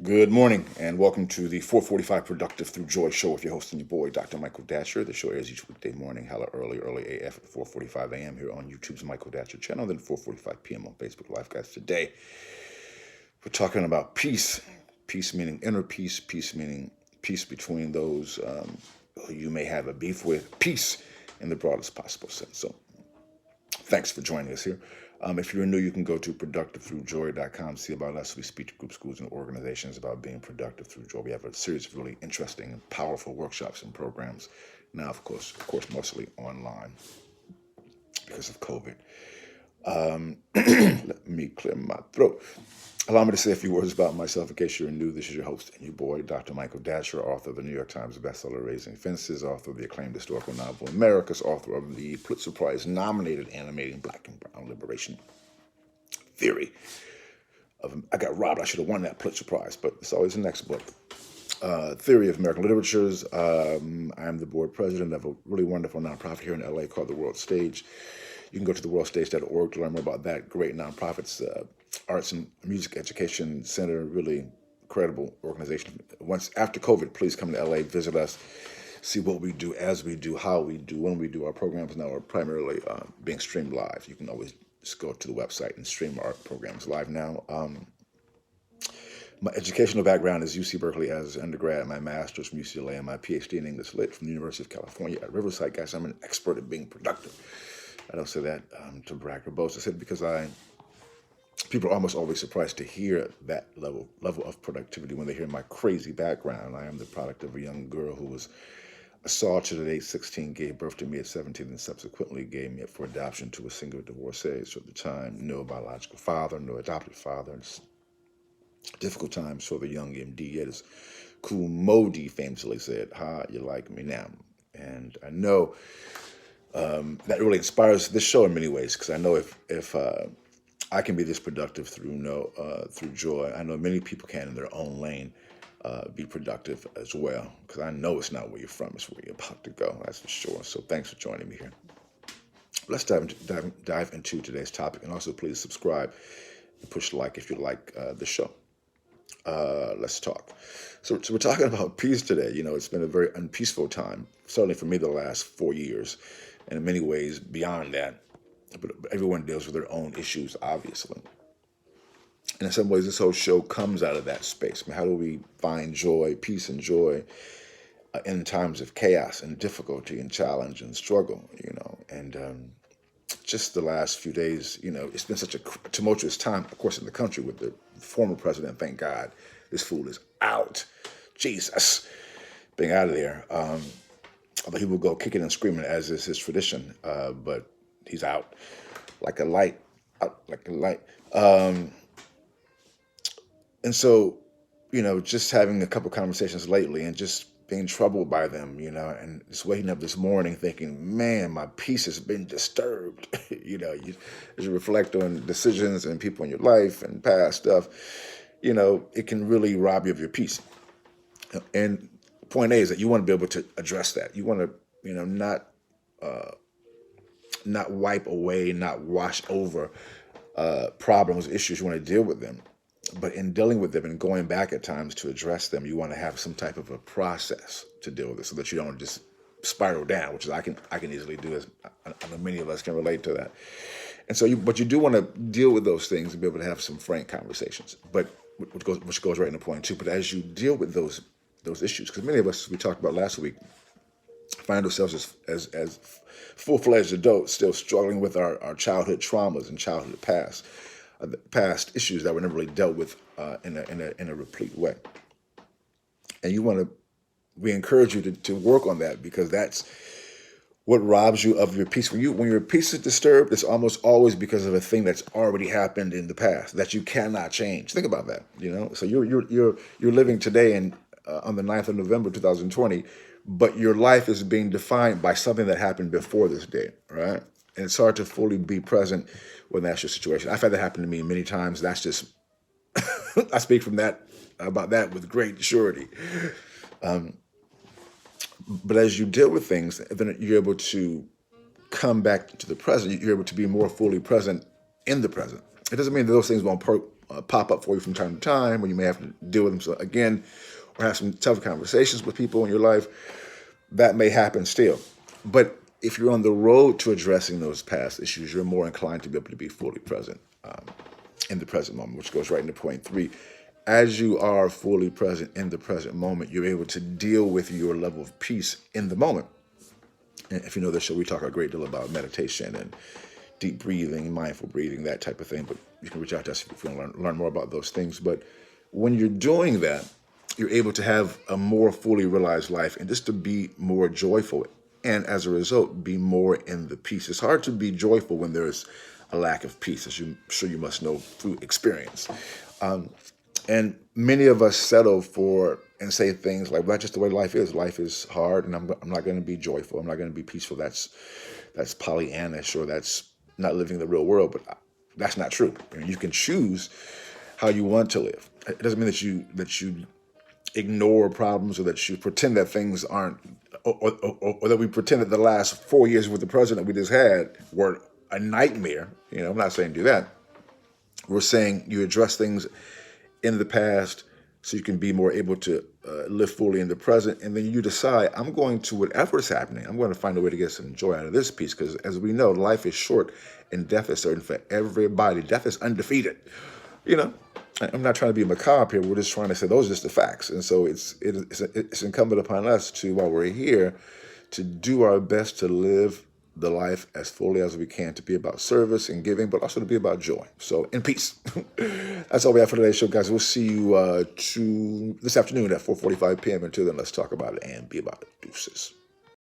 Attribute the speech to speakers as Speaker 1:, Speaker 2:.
Speaker 1: Good morning, and welcome to the 445 Productive Through Joy show with your host and your boy, Dr. Michael Datcher. The show airs each weekday morning, hella early AF at 4:45 a.m. here on YouTube's Michael Datcher channel, then 4:45 p.m. on Facebook Live. Guys, today we're talking about peace. Peace meaning inner peace, peace meaning peace between those who you may have a beef with, peace in the broadest possible sense. So thanks for joining us here. If you're new, you can go to productivethroughjoy.com, see about us. We speak to groups, schools, and organizations about being productive through joy. We have a series of really interesting and powerful workshops and programs. Now, of course, mostly online because of COVID. Let me clear my throat. Allow me to say a few words about myself in case you're new. This is your host and your boy, Dr. Michael Datcher, author of the New York Times bestseller Raising Fences, author of the acclaimed historical novel Americas, author of the Pulitzer Prize nominated animating Black and Brown Liberation Theory. I got robbed. I should have won that Pulitzer Prize, but it's always the next book. Theory of American Literatures. I am the board president of a really wonderful nonprofit here in LA called The World Stage. You can go to theworldstage.org to learn more about that great nonprofit's arts and music education center, really incredible organization. Once after COVID, please come to LA, visit us, see what we do, as we do, how we do, when we do. Our programs now are primarily being streamed live. You can always just go to the website and stream our programs live now. My educational background is UC Berkeley as an undergrad, my master's from UCLA, and my PhD in English Lit from the University of California at Riverside. Guys, I'm an expert at being productive. I don't say that to brag or boast. I said it because people are almost always surprised to hear that level of productivity when they hear my crazy background. I am the product of a young girl who was assaulted at age 16, gave birth to me at 17, and subsequently gave me up for adoption to a single divorcee. So at the time, no biological father, no adopted father. It's difficult times for the young MD. As Cool Modi famously said, "Ha, you like me now." And I know that really inspires this show in many ways, because I know if I can be this productive through joy, I know many people can in their own lane be productive as well, because I know it's not where you're from, it's where you're about to go, that's for sure. So thanks for joining me here. Let's dive into today's topic, and also please subscribe and push like if you like the show. Let's talk. So we're talking about peace today. You know, it's been a very unpeaceful time, certainly for me the last 4 years, and in many ways beyond that. But everyone deals with their own issues, obviously. And in some ways, this whole show comes out of that space. I mean, how do we find joy, peace and joy in times of chaos and difficulty and challenge and struggle, you know? And just the last few days, you know, it's been such a tumultuous time, of course, in the country with the former president. Thank God this fool is out. Jesus, being out of there. Although he will go kicking and screaming, as is his tradition, but he's out like a light, out like a light. And so, you know, just having a couple conversations lately and just being troubled by them, you know, and just waking up this morning thinking, man, my peace has been disturbed. You know, as you reflect on decisions and people in your life and past stuff, you know, it can really rob you of your peace. And point A is that you want to be able to address that. You want to, you know, not wipe away, not wash over problems, issues. You want to deal with them. But in dealing with them and going back at times to address them, you want to have some type of a process to deal with it, so that you don't just spiral down, which is I can easily do, as I know many of us can relate to that. And so, but you do want to deal with those things and be able to have some frank conversations. But which goes right into point two. But as you deal with those issues, because many of us, we talked about last week, find ourselves as full-fledged adults still struggling with our childhood traumas and childhood past issues that were never really dealt with in a replete way. And we encourage you to work on that, because that's what robs you of your peace. When your peace is disturbed, it's almost always because of a thing that's already happened in the past that you cannot change. Think about that. You know, so you're living today and on the 9th of November 2020, but your life is being defined by something that happened before this date, right? And it's hard to fully be present when that's your situation. I've had that happen to me many times. That's just, I speak about that with great surety. But as you deal with things, then you're able to come back to the present. You're able to be more fully present in the present. It doesn't mean that those things won't pop up for you from time to time, when you may have to deal with them again, or have some tough conversations with people in your life. That may happen still. But if you're on the road to addressing those past issues, you're more inclined to be able to be fully present in the present moment, which goes right into point 3. As you are fully present in the present moment, you're able to deal with your level of peace in the moment. And if you know this show, we talk a great deal about meditation and deep breathing, mindful breathing, that type of thing. But you can reach out to us if you want to learn more about those things. But when you're doing that, you're able to have a more fully realized life and just to be more joyful. And as a result, be more in the peace. It's hard to be joyful when there's a lack of peace, as I'm sure you must know through experience. And many of us settle for and say things like, well, that's just the way life is. Life is hard, and I'm not going to be joyful. I'm not going to be peaceful. That's Pollyannish, or that's not living the real world. But that's not true. I mean, you can choose how you want to live. It doesn't mean that you ignore problems, or that you pretend that things aren't, or that we pretend that the last 4 years with the president we just had were a nightmare. I'm not saying do that. We're saying you address things in the past so you can be more able to live fully in the present. And then you decide, I'm going to, whatever's happening, I'm going to find a way to get some joy out of this piece. Because as we know, life is short and death is certain for everybody. Death is undefeated. I'm not trying to be macabre here. We're just trying to say those are just the facts. And so it's incumbent upon us to, while we're here, to do our best to live the life as fully as we can, to be about service and giving, but also to be about joy. So, in peace. That's all we have for today's show, guys. We'll see you this afternoon at 4:45 p.m. Until then, let's talk about it and be about it. Deuces.